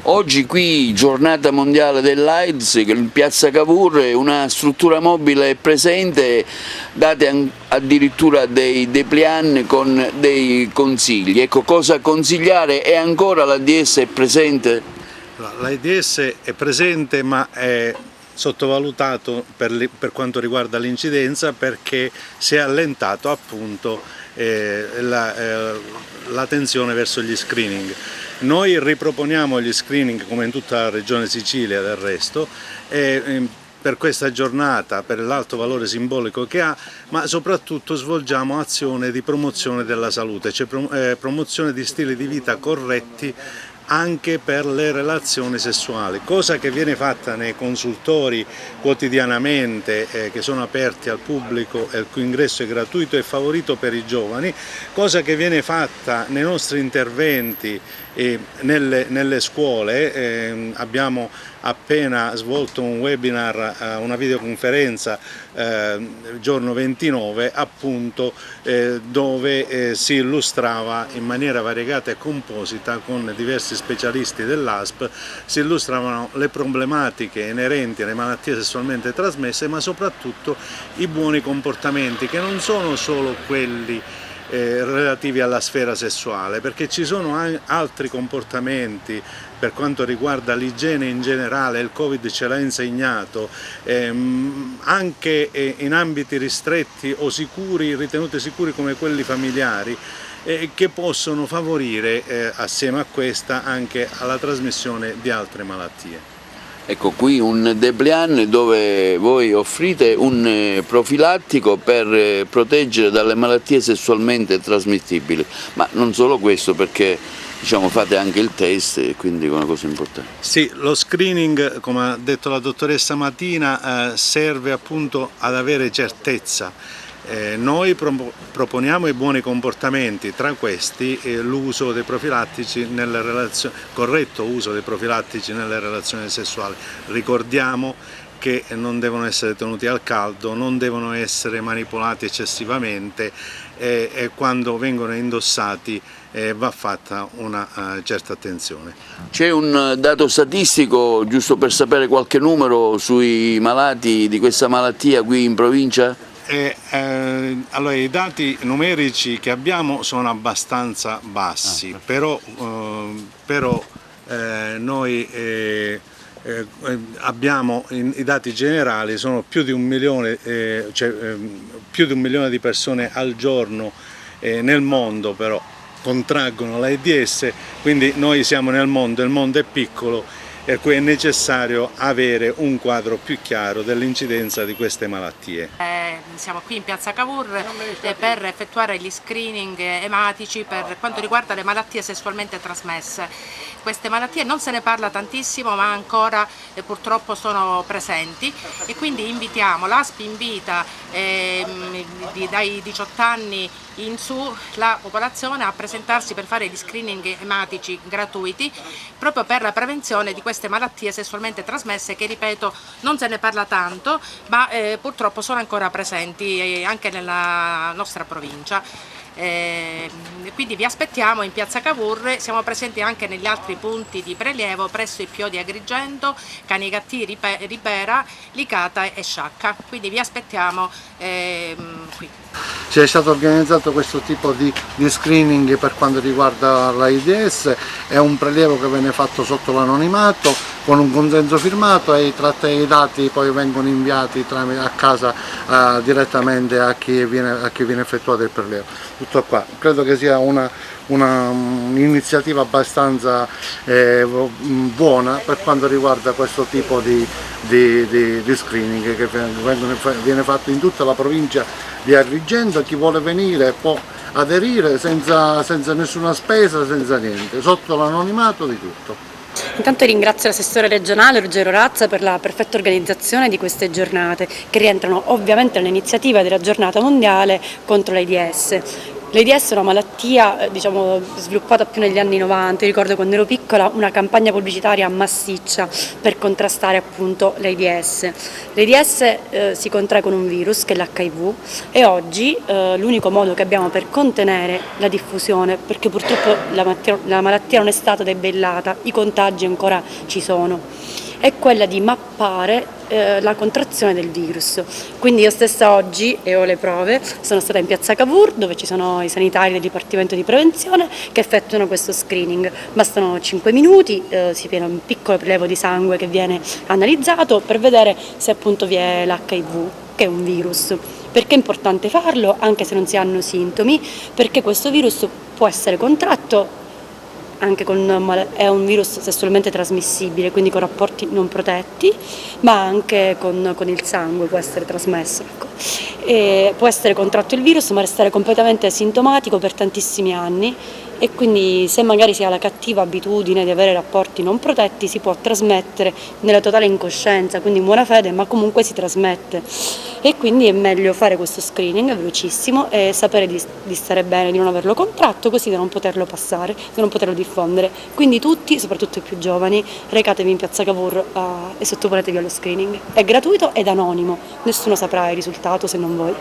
Oggi qui, giornata mondiale dell'AIDS, in piazza Cavour una struttura mobile è presente, date addirittura dei dépliant con dei consigli. Ecco, cosa consigliare? E ancora l'AIDS è presente? L'AIDS è presente, ma è sottovalutato per quanto riguarda l'incidenza, perché si è allentato appunto la tensione verso gli screening. Noi riproponiamo gli screening come in tutta la regione Sicilia del resto, per questa giornata, per l'alto valore simbolico che ha, ma soprattutto svolgiamo azione di promozione della salute, cioè promozione di stili di vita corretti anche per le relazioni sessuali, cosa che viene fatta nei consultori quotidianamente che sono aperti al pubblico e il cui ingresso è gratuito e favorito per i giovani, cosa che viene fatta nei nostri interventi nelle scuole. Abbiamo appena svolto un webinar, una videoconferenza giorno 29 appunto, dove si illustrava in maniera variegata e composita con diversi specialisti dell'ASP, si illustravano le problematiche inerenti alle malattie sessualmente trasmesse, ma soprattutto i buoni comportamenti, che non sono solo quelli relativi alla sfera sessuale, perché ci sono altri comportamenti per quanto riguarda l'igiene in generale. Il Covid ce l'ha insegnato, anche in ambiti ristretti o sicuri, ritenuti sicuri come quelli familiari, che possono favorire assieme a questa anche alla trasmissione di altre malattie. Ecco, qui un dépliant dove voi offrite un profilattico per proteggere dalle malattie sessualmente trasmissibili, ma non solo questo, perché diciamo fate anche il test, quindi è una cosa importante. Sì, lo screening, come ha detto la dottoressa Matina, serve appunto ad avere certezza. Noi proponiamo i buoni comportamenti, tra questi l'uso dei profilattici nelle relazioni, corretto uso dei profilattici nelle relazioni sessuali. Ricordiamo che non devono essere tenuti al caldo, non devono essere manipolati eccessivamente, e quando vengono indossati va fatta una certa attenzione. C'è un dato statistico, giusto per sapere qualche numero, sui malati di questa malattia qui in provincia? Allora, i dati numerici che abbiamo sono abbastanza bassi, però noi abbiamo i dati generali, sono più di 1 milione, più di 1 milione di persone al giorno nel mondo però contraggono l'AIDS, quindi noi siamo nel mondo, il mondo è piccolo, per cui è necessario avere un quadro più chiaro dell'incidenza di queste malattie. Siamo qui in piazza Cavour per effettuare gli screening ematici per quanto riguarda le malattie sessualmente trasmesse. Queste malattie non se ne parla tantissimo, ma ancora purtroppo sono presenti, e quindi invitiamo, l'ASP invita dai 18 anni in su la popolazione a presentarsi per fare gli screening ematici gratuiti, proprio per la prevenzione di queste malattie sessualmente trasmesse che, ripeto, non se ne parla tanto, ma purtroppo sono ancora presenti anche nella nostra provincia. Quindi vi aspettiamo in piazza Cavour. Siamo presenti anche negli altri punti di prelievo presso i PIO di Agrigento, Canicattì, Ribera, Licata e Sciacca, quindi vi aspettiamo qui. C'è stato organizzato questo tipo di screening per quanto riguarda l'AIDS, è un prelievo che viene fatto sotto l'anonimato con un consenso firmato, e i dati poi vengono inviati a casa direttamente a chi viene effettuato il prelievo. Tutto qua, credo che sia un'iniziativa abbastanza buona per quanto riguarda questo tipo di screening che viene fatto in tutta la provincia di Agrigento. Chi vuole venire può aderire senza nessuna spesa, senza niente, sotto l'anonimato di tutto. Intanto ringrazio l'assessore regionale Ruggero Razza per la perfetta organizzazione di queste giornate, che rientrano ovviamente nell'iniziativa della giornata mondiale contro l'AIDS. L'AIDS è una malattia sviluppata più negli anni 90, io ricordo quando ero piccola una campagna pubblicitaria massiccia per contrastare appunto l'AIDS. L'AIDS si contrae con un virus che è l'HIV e oggi l'unico modo che abbiamo per contenere la diffusione, perché purtroppo la malattia non è stata debellata, i contagi ancora ci sono, è quella di mappare la contrazione del virus. Quindi io stessa oggi, e ho le prove, sono stata in piazza Cavour dove ci sono i sanitari del Dipartimento di Prevenzione che effettuano questo screening. Bastano 5 minuti, si fa un piccolo prelevo di sangue che viene analizzato per vedere se appunto vi è l'HIV, che è un virus. Perché è importante farlo anche se non si hanno sintomi? Perché questo virus può essere contratto anche è un virus sessualmente trasmissibile, quindi con rapporti non protetti, ma anche con il sangue può essere trasmesso. Ecco. E può essere contratto il virus ma restare completamente asintomatico per tantissimi anni e quindi se magari si ha la cattiva abitudine di avere rapporti non protetti si può trasmettere nella totale incoscienza, quindi in buona fede, ma comunque si trasmette. E quindi è meglio fare questo screening, è velocissimo, e sapere di stare bene, di non averlo contratto, così da non poterlo passare, da non poterlo diffondere. Quindi tutti, soprattutto i più giovani, recatevi in piazza Cavour e sottoponetevi allo screening. È gratuito ed anonimo, nessuno saprà il risultato se non voi.